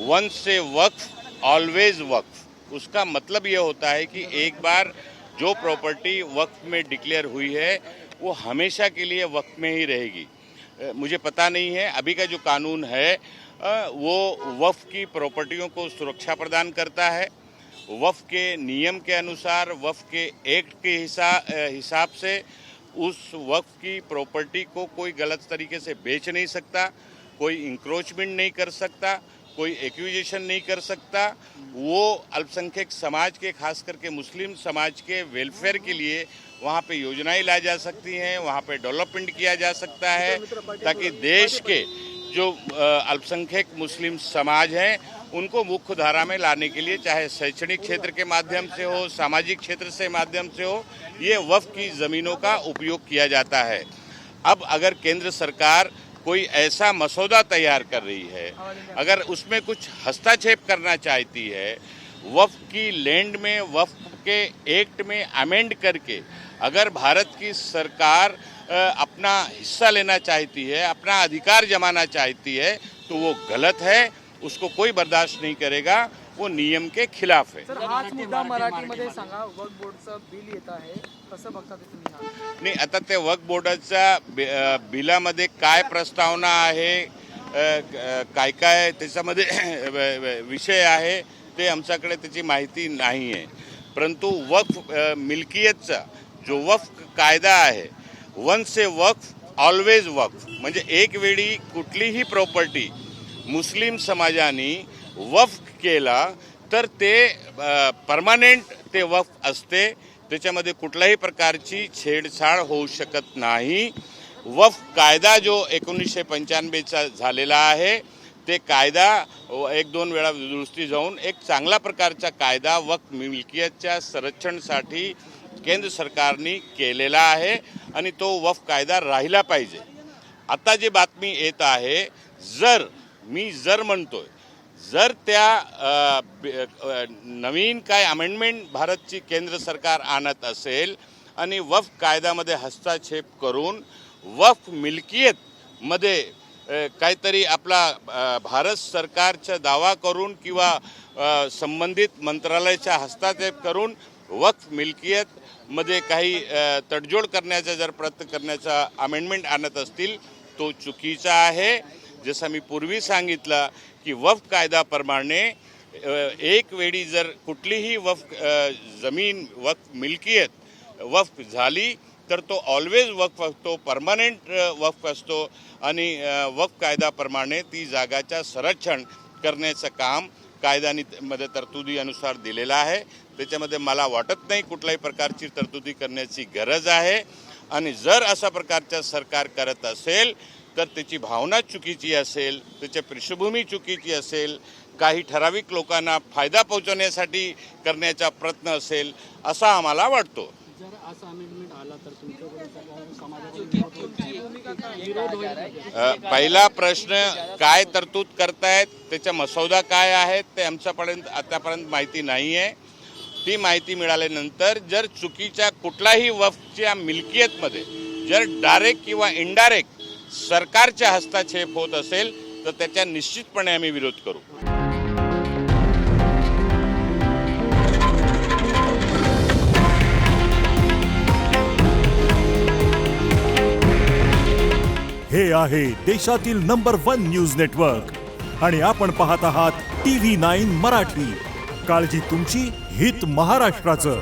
वंस से वक्फ always वक्फ, उसका मतलब ये होता है कि एक बार जो प्रॉपर्टी वक्फ में डिक्लेयर हुई है वो हमेशा के लिए वक्फ में ही रहेगी। मुझे पता नहीं है, अभी का जो कानून है वो वक्फ की प्रॉपर्टियों को सुरक्षा प्रदान करता है। वक्फ के नियम के अनुसार, वक्फ के एक्ट के हिसाब से उस वक्फ की प्रॉपर्टी को कोई गलत तरीके से बेच नहीं सकता, कोई इंक्रोचमेंट नहीं कर सकता, कोई एक्विजिशन नहीं कर सकता। वो अल्पसंख्यक समाज के, खास करके मुस्लिम समाज के वेलफेयर के लिए वहाँ पे योजनाएं लाई जा सकती हैं, वहाँ पे डेवलपमेंट किया जा सकता है, ताकि देश के जो अल्पसंख्यक मुस्लिम समाज हैं उनको मुख्य धारा में लाने के लिए, चाहे शैक्षणिक क्षेत्र के माध्यम से हो, सामाजिक क्षेत्र से माध्यम से हो, ये वक्फ की ज़मीनों का उपयोग किया जाता है। अब अगर केंद्र सरकार कोई ऐसा मसौदा तैयार कर रही है, अगर उसमें कुछ हस्तक्षेप करना चाहती है, वक्फ की लैंड में, वक्फ के एक्ट में अमेंड करके अगर भारत की सरकार अपना हिस्सा लेना चाहती है, अपना अधिकार जमाना चाहती है, तो वो गलत है, उसको कोई बर्दाश्त नहीं करेगा, वो नियम के खिलाफ है। सर, हाच मुद्दा मराठीमध्ये सांगा, वक्फ बोर्डचं बिल येत आहे, कसं बघता ते तुम्ही? नाही, आता ते वक्फ बोर्डाच्या बिलामध्ये काय प्रस्तावना आहे, काय काय त्याच्यामध्ये विषय आहे, ते आमच्याकडे त्याची माहिती नाही आहे। परंतु वक्फ मिल्कियतचा जो वक्फ कायदा आहे, वंस से वक्फ ऑलवेज वक्फ, म्हणजे एक वेळी कुठलीही प्रॉपर्टी मुस्लिम समाजाने वक्फ केला तर ते परमनेंट ते वक्फ असते, त्याच्यामध्ये कुठल्याही प्रकारची छेडछाड होऊ शकत नाही। वक्फ कायदा जो 1995चा झालेला आहे, ते कायदा एक दोन वेळा दुरुस्ती जाऊन एक चांगला प्रकारचा कायदा वक्फ मिल्कियतच्या संरक्षणासाठी केंद्र सरकारने केलेला आहे आणि तो वक्फ कायदा राहिला पाहिजे। आता जी बातमी येत आहे, जर म्हणतोय, जर त्या नवीन काय अमेंडमेंट भारतची केंद्र सरकार आणत असेल आणि वक्फ कायद्यामध्ये हस्तक्षेप करून वक्फ मिल्कियतमध्ये काहीतरी आपला भारत सरकारचा दावा करून किंवा संबंधित मंत्रालयाचा हस्तक्षेप करून वक्फ मिल्कियतमध्ये काही तडजोड करण्याचा जर प्रयत्न करण्याचा अमेंडमेंट आणत असतील, तो चुकीचा आहे। जसं मी पूर्वी सांगितलं की वक्फ कायद्याप्रमाणे एक वेळी जर कुठलीही वक्फ जमीन, वक्फ मिल्कियत वक्फ झाली तर तो ऑलवेज वक्फ असतो, परमनेंट वक्फ असतो आणि वक्फ कायद्याप्रमाणे ती जागाचा संरक्षण करण्याचं काम कायद्यामध्ये तरतुदी अनुसार दिलेला आहे। त्याच्यामध्ये मला वाटत नाही कुठल्याही प्रकारची तरतुदी करण्याची गरज आहे। आणि जर अशा प्रकारचा सरकार करत असेल तर त्याची भावना चुकीची असेल, त्याची पृष्ठभूमी चुकीची असेल, काही ठराविक लोकांना फायदा पोहोचवण्यासाठी करण्याचा प्रयत्न असेल, असा आम्हाला वाटतो। जर असा अमेंडमेंट आला तर तुमच्याकडे पहिला प्रश्न, काय तरतूद करतायत, त्याचा मसौदा काय आहे ते आमच्यापर्यंत आतापर्यंत माहिती नाही आहे। ती माहिती मिळाल्यानंतर जर चुकीच्या कुठलाही वक्फच्या मिल्कियतमध्ये जर डायरेक्ट किंवा इनडायरेक्ट सरकारचा हस्तक्षेप होत असेल तर त्याचा निश्चितपणे आम्ही विरोध करू। हे आहे देशातील नंबर 1 न्यूज नेटवर्क आणि आपण पाहत आहात TV9 मराठी। काळजी तुमची, हित महाराष्ट्राचं।